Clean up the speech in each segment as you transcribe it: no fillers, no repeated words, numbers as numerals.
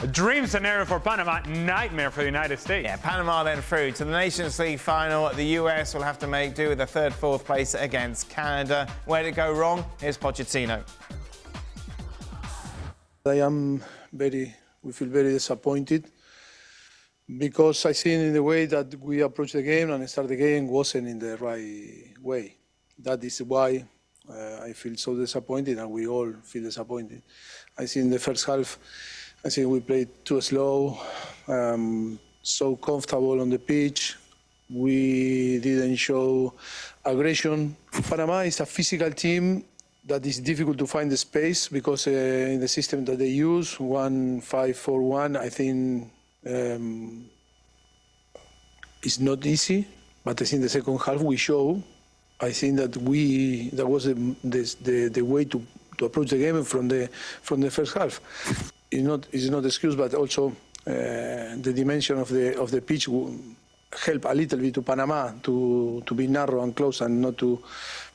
A dream scenario for Panama, nightmare for the United States. Yeah, Panama then through to the Nations League final. The US will have to make do with a third, fourth place against Canada. Where did it go wrong? Here's Pochettino. We feel very disappointed because I think in the way that we approach the game and start the game wasn't in the right way. That is why I feel so disappointed, and we all feel disappointed. I think in the first half, I think we played too slow, so comfortable on the pitch. We didn't show aggression. Panama is a physical team that is difficult to find the space because in the system that they use, 1-5-4-1, I think it's not easy. But I think the second half we show. I think that was the way to approach the game from the first half. It's not excuse, but also the dimension of the pitch will help a little bit to Panama to be narrow and close and not to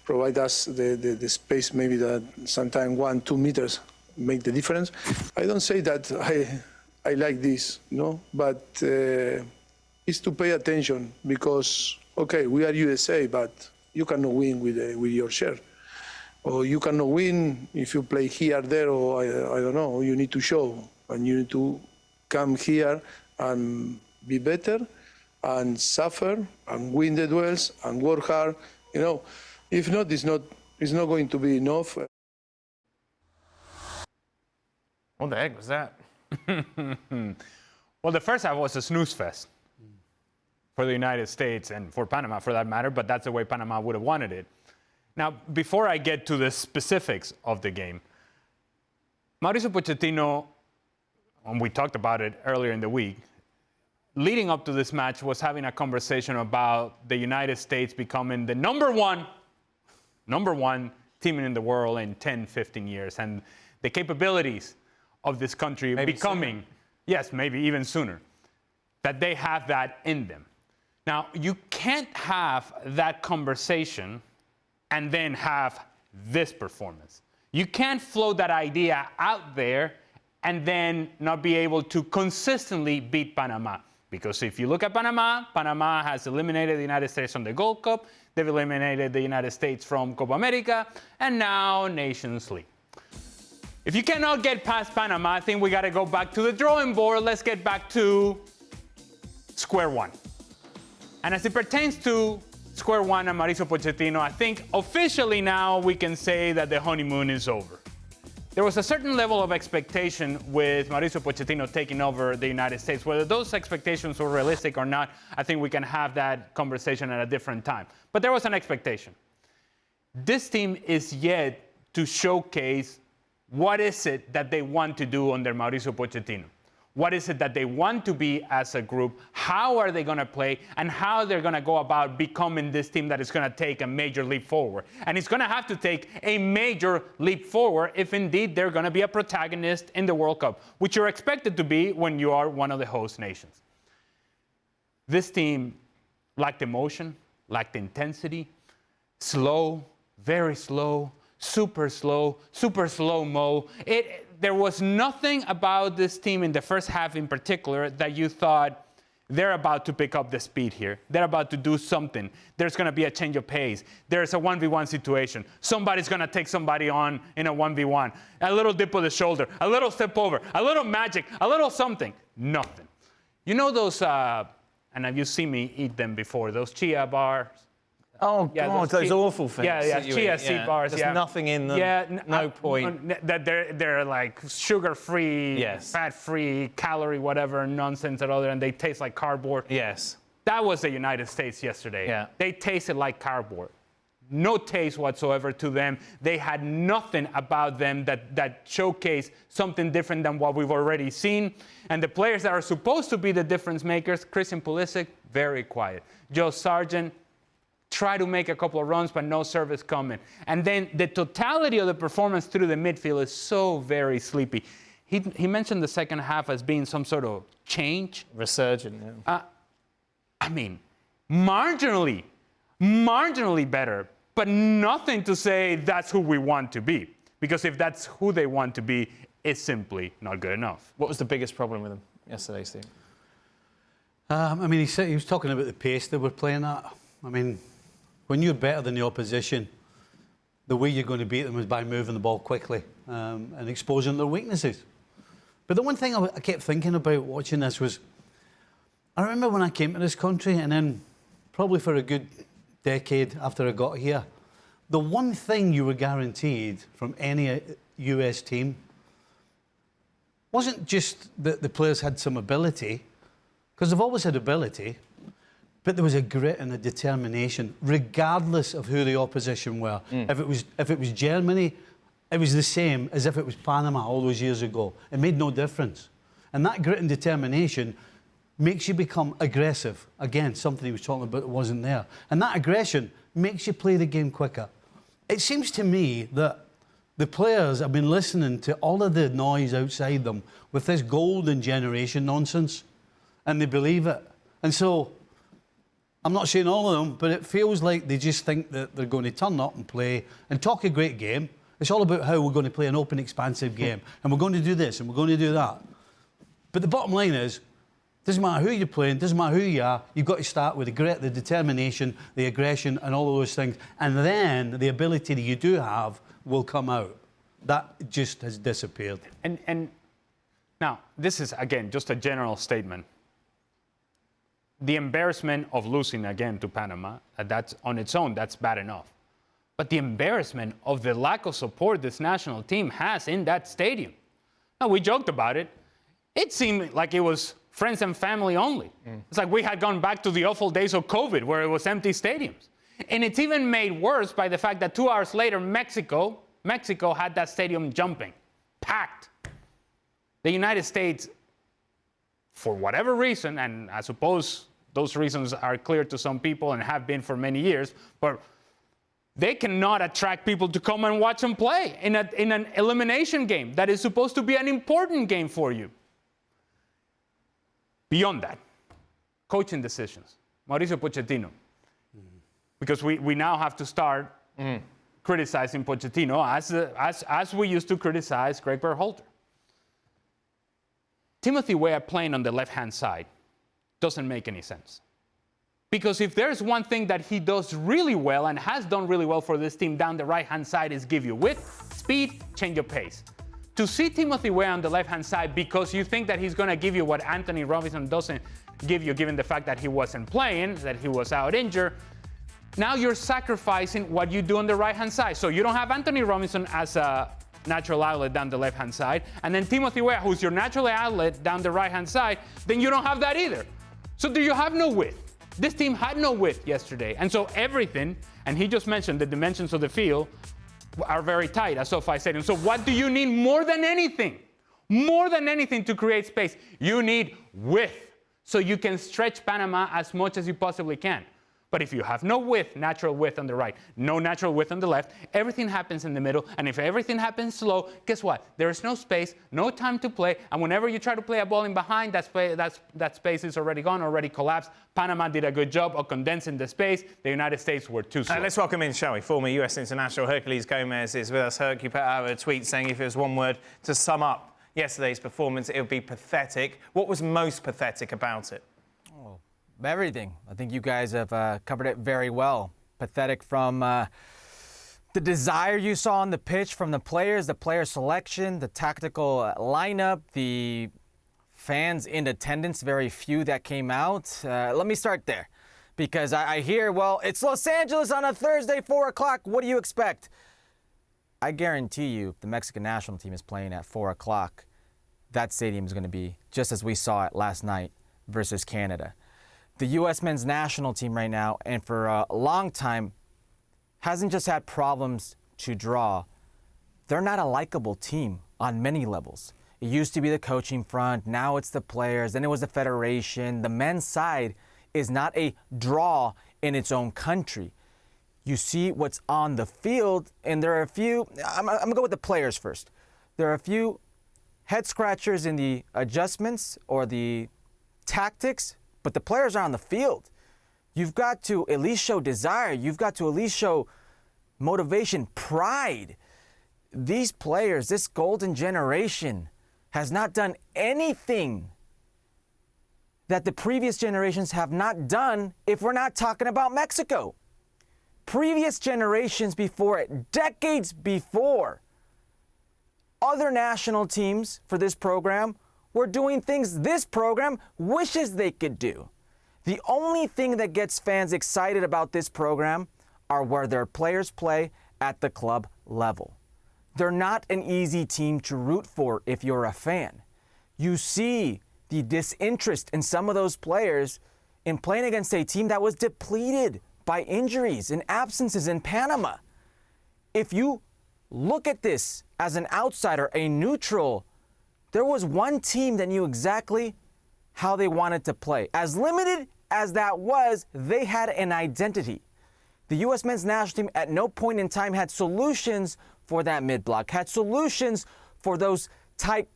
provide us the space maybe that sometimes 1-2 meters make the difference. I don't say that I like this, but it's to pay attention because, okay, we are USA, but you cannot win with your shirt. Or you cannot win if you play here, there, or I don't know. You need to show, and you need to come here and be better, and suffer, and win the duels, and work hard. If not, it's not going to be enough. What the heck was that? Well, the first half was a snooze fest for the United States and for Panama, for that matter. But that's the way Panama would have wanted it. Now, before I get to the specifics of the game, Mauricio Pochettino, and we talked about it earlier in the week, leading up to this match was having a conversation about the United States becoming the number one team in the world in 10, 15 years, and the capabilities of this country maybe becoming, sooner. Yes, maybe even sooner, that they have that in them. Now, you can't have that conversation and then have this performance. You can't float that idea out there and then not be able to consistently beat Panama. Because if you look at Panama has eliminated the United States from the Gold Cup, they've eliminated the United States from Copa America, and now Nations League. If you cannot get past Panama, I think we got to go back to the drawing board. Let's get back to square one. And as it pertains to square one and Mauricio Pochettino, I think officially now we can say that the honeymoon is over. There was a certain level of expectation with Mauricio Pochettino taking over the United States. Whether those expectations were realistic or not, I think we can have that conversation at a different time. But there was an expectation. This team is yet to showcase what is it that they want to do under Mauricio Pochettino. What is it that they want to be as a group? How are they going to play? And how they're going to go about becoming this team that is going to take a major leap forward. And it's going to have to take a major leap forward if indeed they're going to be a protagonist in the World Cup, which you're expected to be when you are one of the host nations. This team lacked emotion, lacked intensity, slow, very slow, super slow-mo. There was nothing about this team in the first half in particular that you thought they're about to pick up the speed here. They're about to do something. There's going to be a change of pace. There's a 1v1 situation. Somebody's going to take somebody on in a 1v1. A little dip of the shoulder, a little step over, a little magic, a little something. Nothing. You know those, and have you seen me eat them before, those chia bars? Oh, yeah, God, those awful things. Yeah, chia seed bars. There's nothing in them. Yeah, no point. That they're like sugar-free, yes, fat-free, calorie, whatever nonsense or other, and they taste like cardboard. Yes. That was the United States yesterday. Yeah. They tasted like cardboard. No taste whatsoever to them. They had nothing about them that showcased something different than what we've already seen. And the players that are supposed to be the difference makers, Christian Pulisic, very quiet. Joe Sargent, try to make a couple of runs, but no service coming. And then the totality of the performance through the midfield is so very sleepy. He mentioned the second half as being some sort of change. Resurgent, yeah. I mean, marginally better, but nothing to say that's who we want to be. Because if that's who they want to be, is simply not good enough. What was the biggest problem with them yesterday, Steve? I mean, he was talking about the pace they were playing at. I mean, when you're better than the opposition, the way you're going to beat them is by moving the ball quickly and exposing their weaknesses. But the one thing I kept thinking about watching this was, I remember when I came to this country, and then probably for a good decade after I got here, the one thing you were guaranteed from any US team wasn't just that the players had some ability, because they've always had ability, but there was a grit and a determination, regardless of who the opposition were. If it was Germany, it was the same as if it was Panama all those years ago. It made no difference. And that grit and determination makes you become aggressive. Again, something he was talking about that wasn't there. And that aggression makes you play the game quicker. It seems to me that the players have been listening to all of the noise outside them with this golden generation nonsense, and they believe it. And so, I'm not saying all of them, but it feels like they just think that they're going to turn up and play and talk a great game. It's all about how we're going to play an open, expansive game, and we're going to do this and we're going to do that. But the bottom line is, doesn't matter who you're playing, doesn't matter who you are, you've got to start with the grit, the determination, the aggression, and all of those things. And then the ability that you do have will come out. That just has disappeared. And now, this is, again, just a general statement. The embarrassment of losing again to Panama, that's on its own, that's bad enough. But the embarrassment of the lack of support this national team has in that stadium. Now, we joked about it. It seemed like it was friends and family only. It's like we had gone back to the awful days of COVID where it was empty stadiums. And it's even made worse by the fact that 2 hours later, Mexico had that stadium jumping, packed. The United States, for whatever reason, and I suppose those reasons are clear to some people and have been for many years, but they cannot attract people to come and watch them play in an elimination game that is supposed to be an important game for you. Beyond that, coaching decisions. Mauricio Pochettino. Because we now have to start criticizing Pochettino as we used to criticize Greg Berhalter. Timothy Weah playing on the left-hand side doesn't make any sense. Because if there's one thing that he does really well and has done really well for this team down the right-hand side is give you width, speed, change of pace. To see Timothy Weah on the left-hand side because you think that he's going to give you what Anthony Robinson doesn't give you, given the fact that he wasn't playing, that he was out injured, now you're sacrificing what you do on the right-hand side. So you don't have Anthony Robinson as a natural outlet down the left-hand side, and then Timothy Weah, who's your natural outlet down the right-hand side, then you don't have that either. So do you have no width? This team had no width yesterday. And so everything, and he just mentioned the dimensions of the field, are very tight at SoFi Stadium. So what do you need more than anything? More than anything to create space, you need width so you can stretch Panama as much as you possibly can. But if you have no width, natural width on the right, no natural width on the left, everything happens in the middle. And if everything happens slow, guess what? There is no space, no time to play. And whenever you try to play a ball in behind, that space is already gone, already collapsed. Panama did a good job of condensing the space. The United States were too slow. Let's welcome in, shall we? Former US international Herculez Gomez is with us. Herc, you put out a tweet saying if it was one word to sum up yesterday's performance, it would be pathetic. What was most pathetic about it? Everything. I think you guys have covered it very well. Pathetic from the desire you saw on the pitch from the players, the player selection, the tactical lineup, the fans in attendance, very few that came out. Let me start there because I hear, well, it's Los Angeles on a Thursday, 4 o'clock. What do you expect? I guarantee you if the Mexican national team is playing at 4 o'clock, that stadium is going to be just as we saw it last night versus Canada. The U.S. men's national team right now, and for a long time, hasn't just had problems to draw. They're not a likable team on many levels. It used to be the coaching front, now it's the players, then it was the federation. The men's side is not a draw in its own country. You see what's on the field, and there are a few, I'm going to go with the players first. There are a few head scratchers in the adjustments or the tactics, but the players are on the field. You've got to at least show desire. You've got to at least show motivation, pride. these players, this golden generation, has not done anything that the previous generations have not done if we're not talking about Mexico. Previous generations before it, decades before, other national teams for this program were doing things this program wishes they could do. The only thing that gets fans excited about this program are where their players play at the club level. They're not an easy team to root for if you're a fan. You see the disinterest in some of those players in playing against a team that was depleted by injuries and absences in Panama. If you look at this as an outsider, a neutral, there was one team that knew exactly how they wanted to play. As limited as that was, they had an identity. The U.S. men's national team at no point in time had solutions for that mid-block, had solutions for those tight,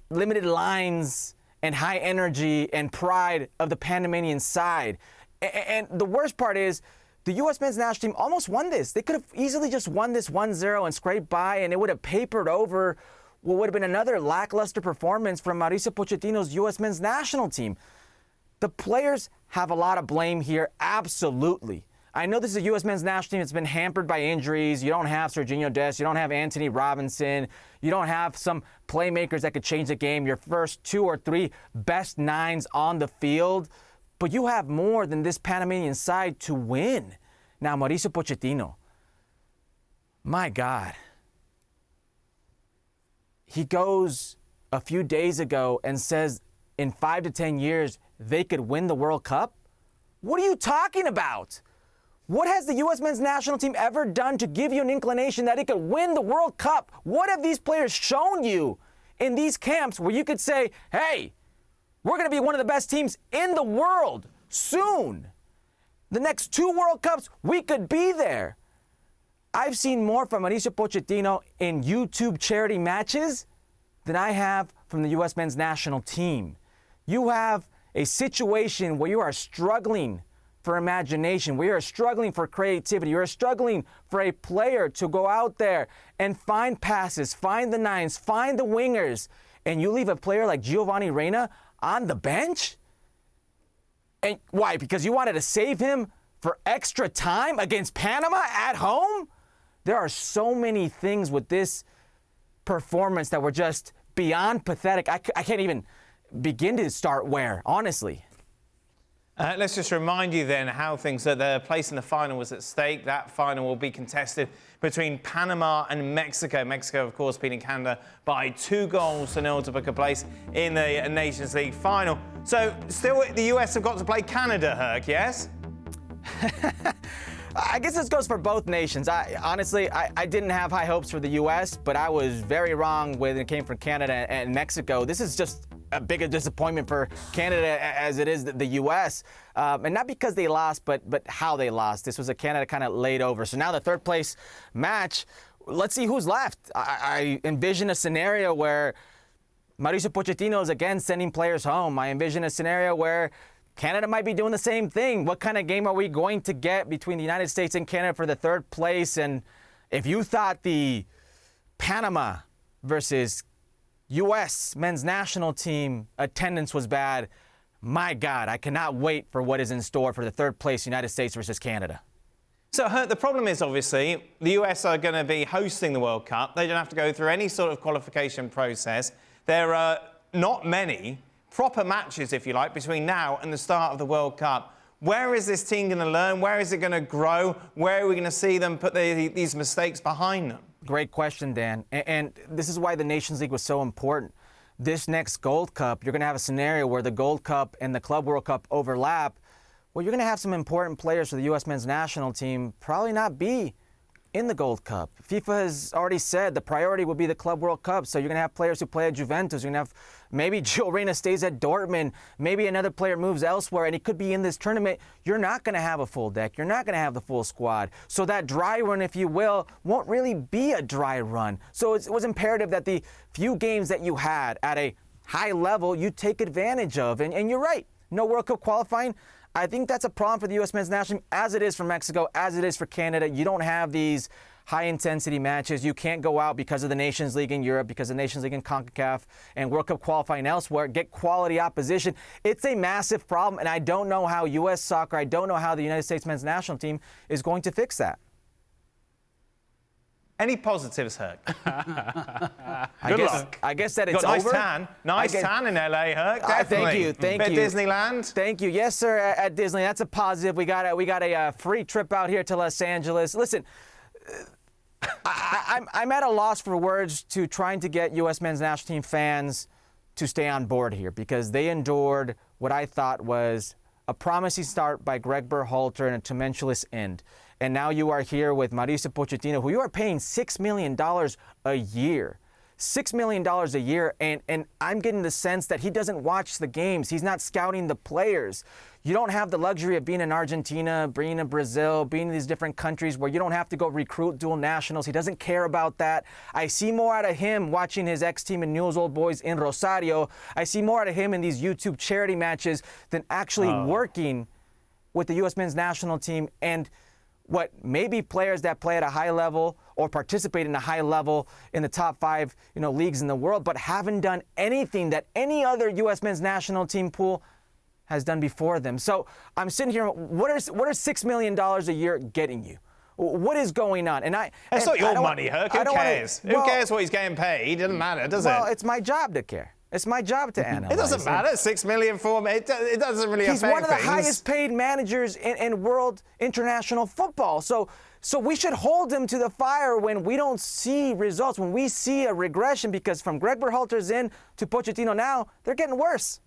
limited lines and high energy and pride of the Panamanian side. And the worst part is the U.S. men's national team almost won this. They could have easily just won this 1-0 and scraped by, and it would have papered over what would have been another lackluster performance from Mauricio Pochettino's U.S. men's national team. The players have a lot of blame here, absolutely. I know this is a U.S. men's national team that's been hampered by injuries. You don't have Sergiño Dest. You don't have Anthony Robinson. You don't have some playmakers that could change the game, your first 2 or 3 best nines on the field. But you have more than this Panamanian side to win. Now, Mauricio Pochettino, my God. He goes a few days ago and says in 5 to 10 years they could win the World Cup? What are you talking about? What has the U.S. men's national team ever done to give you an inclination that it could win the World Cup? What have these players shown you in these camps where you could say, hey, we're going to be one of the best teams in the world soon? The next 2 World Cups, we could be there. I've seen more from Mauricio Pochettino in YouTube charity matches than I have from the U.S. men's national team. You have a situation where you are struggling for imagination, where you are struggling for creativity, you are struggling for a player to go out there and find passes, find the nines, find the wingers, and you leave a player like Giovanni Reyna on the bench? And why? Because you wanted to save him for extra time against Panama at home? There are so many things with this performance that were just beyond pathetic. I can't even begin to start where, honestly. Let's just remind you then how things that the place in the final was at stake. That final will be contested between Panama and Mexico. Mexico, of course, beating Canada by 2-0 to book a place in the Nations League final. So still the US have got to play Canada, Herc, yes? I guess this goes for both nations. Honestly, I didn't have high hopes for the U.S., but I was very wrong when it came from Canada and Mexico. This is just a bigger disappointment for Canada as it is the U.S. And not because they lost, but how they lost. This was a Canada kind of laid over. So now the third place match, let's see who's left. I envision a scenario where Mauricio Pochettino is again sending players home. I envision a scenario where Canada might be doing the same thing. What kind of game are we going to get between the United States and Canada for the third place? And if you thought the Panama versus U.S. men's national team attendance was bad, my God, I cannot wait for what is in store for the third place United States versus Canada. So, Herc, the problem is, obviously, the US are going to be hosting the World Cup. They don't have to go through any sort of qualification process. There are not many proper matches, if you like, between now and the start of the World Cup. Where is this team going to learn? Where is it going to grow? Where are we going to see them put these mistakes behind them? Great question, Dan. And this is why the Nations League was so important. This next Gold Cup, you're going to have a scenario where the Gold Cup and the Club World Cup overlap. Well, you're going to have some important players for the U.S. men's national team probably not be in the Gold Cup. FIFA has already said the priority will be the Club World Cup, so you're going to have players who play at Juventus. You're going to have maybe Gio Reyna stays at Dortmund. Maybe another player moves elsewhere, and he could be in this tournament. You're not going to have a full deck. You're not going to have the full squad. So that dry run, if you will, won't really be a dry run. So it was imperative that the few games that you had at a high level, you take advantage of. And you're right. No World Cup qualifying. I think that's a problem for the U.S. men's national team, as it is for Mexico, as it is for Canada. You don't have these high-intensity matches. You can't go out because of the Nations League in Europe, because of the Nations League in CONCACAF, and World Cup qualifying elsewhere, get quality opposition. It's a massive problem, and I don't know how U.S. soccer, I don't know how the United States men's national team is going to fix that. Any positives, Herc? I guess that it's got nice over. tan. Nice tan in LA, Herc. Thank Bit you. Disneyland. Thank you. Yes, sir. At Disney, that's a positive. We got a free trip out here to Los Angeles. Listen, I'm at a loss for words to trying to get U.S. men's national team fans to stay on board here because they endured what I thought was a promising start by Greg Berhalter and a tumultuous end. And now you are here with Mauricio Pochettino, who you are paying $6 million a year. $6 million a year, and I'm getting the sense that he doesn't watch the games. He's not scouting the players. You don't have the luxury of being in Argentina, being in Brazil, being in these different countries where you don't have to go recruit dual nationals. He doesn't care about that. I see more out of him watching his ex-team in Newell's Old Boys in Rosario. I see more out of him in these YouTube charity matches than actually working with the U.S. men's national team and what maybe players that play at a high level or participate in a high level in the top 5, leagues in the world, but haven't done anything that any other U.S. men's national team pool has done before them. So I'm sitting here, what are $6 million a year getting you? What is going on? It's not your money, Herc. Who cares? Who cares what he's getting paid? It doesn't matter, does it? Well, it's my job to care. It's my job to analyze. It doesn't matter. $6 million for him. It doesn't really affect things. He's one of the highest paid managers in world international football. So we should hold him to the fire when we don't see results, when we see a regression, because from Greg Berhalter's in to Pochettino now, they're getting worse.